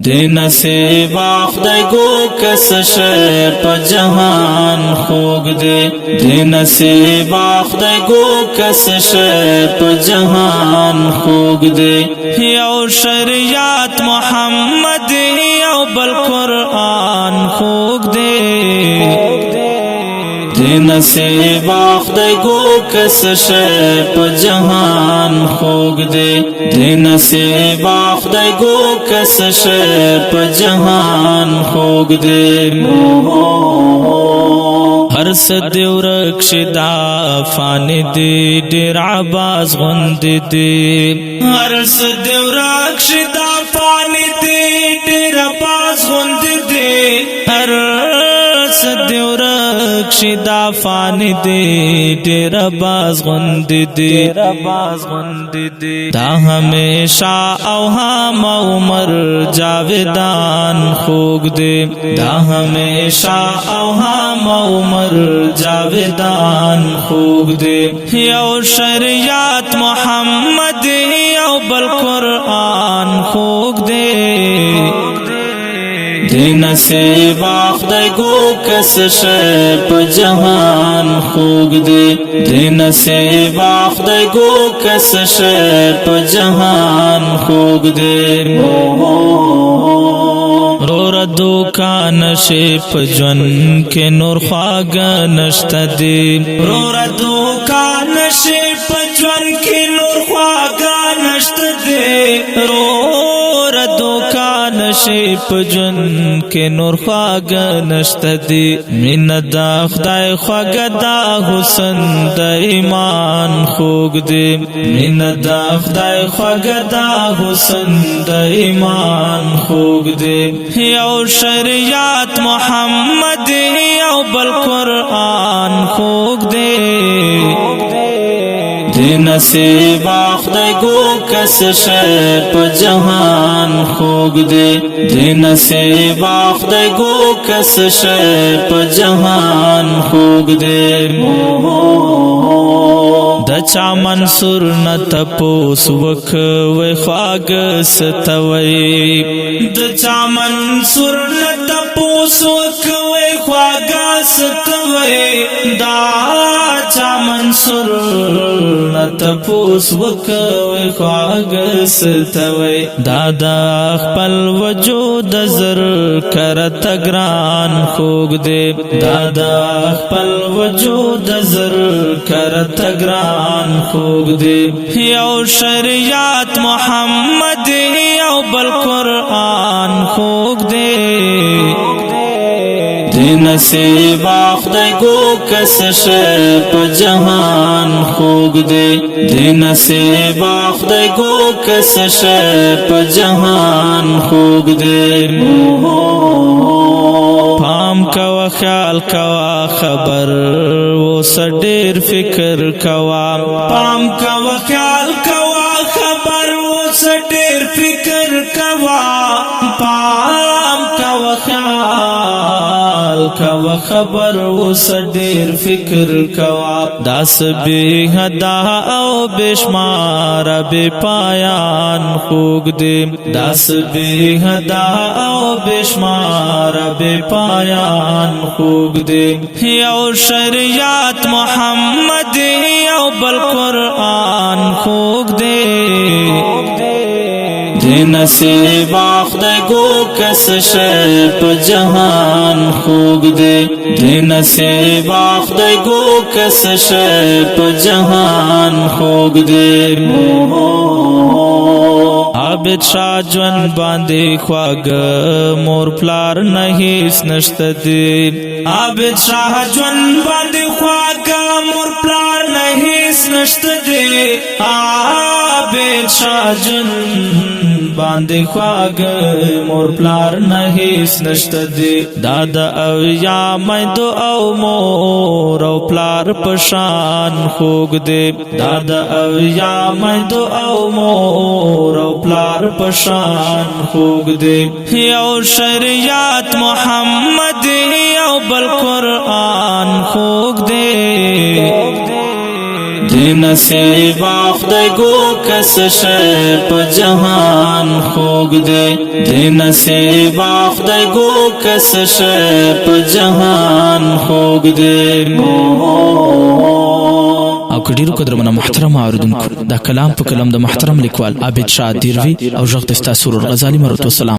دین سے باخدای گو کس شے پا جہان خوگ دے دین سے باخدای گو کس شے پا جہان خوگ دے یو شریعت محمد یو بل قرآن خوگ دے دین سے باخدای گو کس شے پا جہان خوگ دے دین سے باخدای گو کس شے پا جہان خوگ دے ہر صدی ورکش دا فانی دی دیر عباس غند دی ہر صدی ورکش دا فانی دی دیر عباس غند دی ہر صدی ورکش دا فانی دی دیر عباس غند دی دا ہمیشہ او ہم عمر جاویدان خوگ دے دا ہمیشہ او ہم عمر جاویدان خوگ دے یو شریعت محمد یو بل قرآن خوگ دے دین سے باخدای گو کس شے پا جہان خوگ دے دین سے باخدای گو کس شے پا جہان خوگ دے رو ردو کا نشپ جن کے نور خواگ نشت دی رو ردو کا نشپ جن کے نور خواگ نشت دی رو ردو کا نشپ جن کے نور خواگ نشت دی من دا خدای خواگ دا حسن دا ایمان خوگ دی من دا خدای خواگ دا حسن دا ایمان خوگ دی یو شریعت محمد یو بل قرآن خوگ دے دین سے باخدای گو کس شے پا جہان خوگ دے دین سے باخدای گو کس شے پا جہان خوگ دے دچا منصور نتپوس وک وی خواگ ستوئی دچا منصور نتپوس وک وی خواگ ستوئی دا چا منصور نتپوس وک وی خواگ ستوئی دادا خپل وجود زر کرت گران خوگ دے دادا خپل وجود زر کرت گران خوگ دے یو شریعت محمد یو بل قرآن خوگ دے دین سے باخدای گو کس شے پا جہان خوگ دے دین سے باخدای گو کس شے پا جہان خوگ دے پام کوا خیال کوا خبر وہ سڈیر فکر کوا پام کوا خیال کوا خبر وہ سڈیر فکر کوا پام کوا خیال کوا خبر وہ سڈیر فکر کوا داس بے حدا او بشمار بے پایان خوگ دے داس بے حدا او بشمار بے پایان خوگ دے یو شریعت محمد یو بل قرآن خوگ دے دین سے باخدای گو کس شے پا جہان خوگ دے دین سے باخدای گو کس شے پا جہان خوگ دے عابد شاہ جون باندے خواگ مور پلار نہیں نشت دی عابد شاہ جون باندے خواگ مور پلار نہیں نشت دی عابد شاہ جون باندے خواگ مور پلار نہیں نشت دی دادا او یا میں دو او مور او پلار پشان خوگ دے دادا او یا میں دو او مور او پلار پشان خوگ دے یو شریعت محمد یو بل قرآن خوگ دے دین سے باخد گو کس شیپ جہان خوگ دے دین سے باخد گو کس شیپ جہان خوگ دے او کډیرو قدرمنه محترم اوریدونکو دا کلام په کلام د محترم لیکوال عابد شاه دیروی او ژغ د سورر غزالی مرحمت والسلام